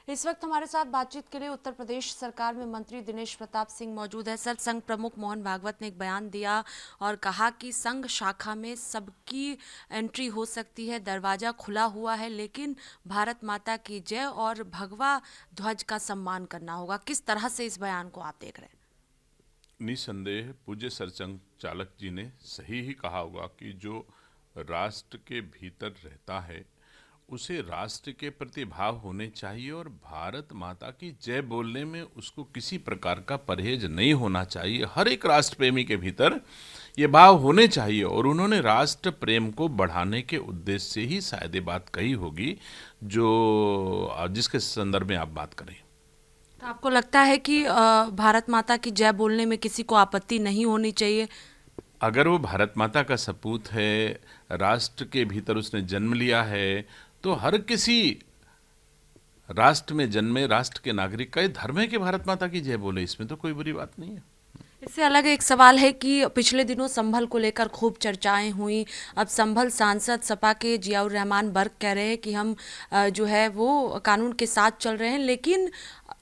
इस वक्त हमारे साथ बातचीत के लिए उत्तर प्रदेश सरकार में मंत्री दिनेश प्रताप सिंह मौजूद है। सर, संघ प्रमुख मोहन भागवत ने एक बयान दिया और कहा कि संघ शाखा में सबकी एंट्री हो सकती है, दरवाजा खुला हुआ है, लेकिन भारत माता की जय और भगवा ध्वज का सम्मान करना होगा। किस तरह से इस बयान को आप देख रहे हैं? निसंदेह पूज्य सरसंघ चालक जी ने सही ही कहा होगा कि जो राष्ट्र के भीतर रहता है उसे राष्ट्र के प्रति भाव होने चाहिए और भारत माता की जय बोलने में उसको किसी प्रकार का परहेज नहीं होना चाहिए। हर एक राष्ट्र प्रेमी के भीतर ये भाव होने चाहिए और उन्होंने राष्ट्र प्रेम को बढ़ाने के उद्देश्य से ही शायद ये बात कही होगी जो जिसके संदर्भ में आप बात करें। तो आपको लगता है कि भारत माता की जय बोलने में किसी को आपत्ति नहीं होनी चाहिए? अगर वो भारत माता का सपूत है, राष्ट्र के भीतर उसने जन्म लिया है, तो हर किसी राष्ट्र में जन्मे राष्ट्र के नागरिक का ये धर्म है कि भारत माता की जय बोले। इसमें तो कोई बुरी बात नहीं है। इससे अलग एक सवाल है कि पिछले दिनों संभल को लेकर खूब चर्चाएं हुई। अब संभल सांसद सपा के जियाउर रहमान बर्क कह रहे हैं कि हम जो है वो कानून के साथ चल रहे हैं, लेकिन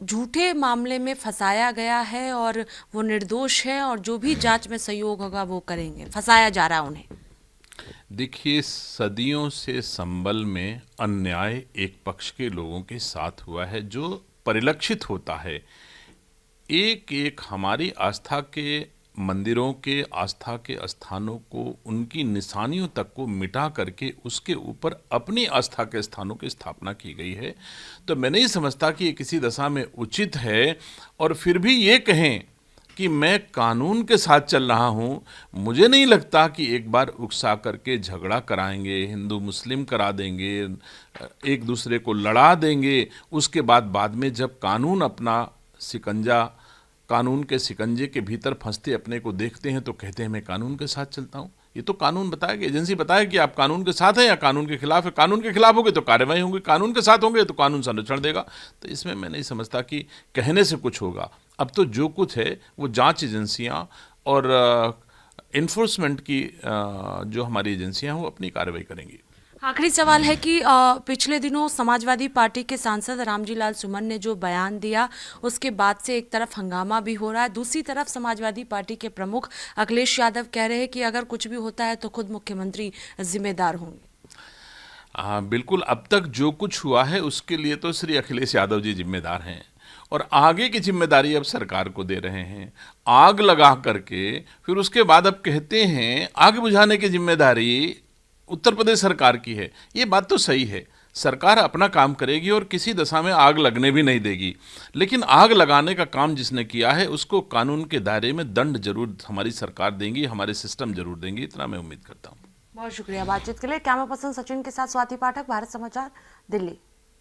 झूठे मामले में फंसाया गया है और वो निर्दोष है और जो भी जांच में सहयोग होगा वो करेंगे। फंसाया जा रहा है उन्हें। देखिए, सदियों से संबल में अन्याय एक पक्ष के लोगों के साथ हुआ है जो परिलक्षित होता है। एक एक हमारी आस्था के मंदिरों के, आस्था के स्थानों को, उनकी निशानियों तक को मिटा करके उसके ऊपर अपनी आस्था के स्थानों की स्थापना की गई है। तो मैं नहीं समझता कि ये किसी दशा में उचित है। और फिर भी ये कहें कि मैं कानून के साथ चल रहा हूँ, मुझे नहीं लगता कि एक बार उकसा करके झगड़ा कराएंगे, हिंदू मुस्लिम करा देंगे, एक दूसरे को लड़ा देंगे, उसके बाद में जब कानून अपना सिकंजा, कानून के सिकंजे के भीतर फंसते अपने को देखते हैं तो कहते हैं मैं कानून के साथ चलता हूँ। ये तो कानून बताएगा, एजेंसी बताए कि आप कानून के साथ हैं या कानून के खिलाफ है। कानून के खिलाफ होंगे तो कार्रवाई होंगी, कानून के साथ होंगे तो कानून संरक्षण देगा। तो इसमें मैं नहीं समझता कि कहने से कुछ होगा। अब तो जो कुछ है वो जांच एजेंसियां और इन्फोर्समेंट की जो हमारी एजेंसियां हैं वो अपनी कार्रवाई करेंगी। आखिरी सवाल है कि पिछले दिनों समाजवादी पार्टी के सांसद रामजी लाल सुमन ने जो बयान दिया, उसके बाद से एक तरफ हंगामा भी हो रहा है, दूसरी तरफ समाजवादी पार्टी के प्रमुख अखिलेश यादव कह रहे हैं कि अगर कुछ भी होता है तो खुद मुख्यमंत्री जिम्मेदार होंगे। बिल्कुल, अब तक जो कुछ हुआ है उसके लिए तो श्री अखिलेश यादव जी जिम्मेदार हैं और आगे की जिम्मेदारी अब सरकार को दे रहे हैं। आग लगा करके फिर उसके बाद अब कहते हैं आग बुझाने की जिम्मेदारी उत्तर प्रदेश सरकार की है। ये बात तो सही है, सरकार अपना काम करेगी और किसी दशा में आग लगने भी नहीं देगी, लेकिन आग लगाने का काम जिसने किया है उसको कानून के दायरे में दंड जरूर हमारी सरकार देंगी, हमारे सिस्टम जरूर देंगी, इतना मैं उम्मीद करता हूँ। बहुत शुक्रिया बातचीत के लिए। कैमरा पर्सन सचिन के साथ स्वाति पाठक, भारत समाचार, दिल्ली।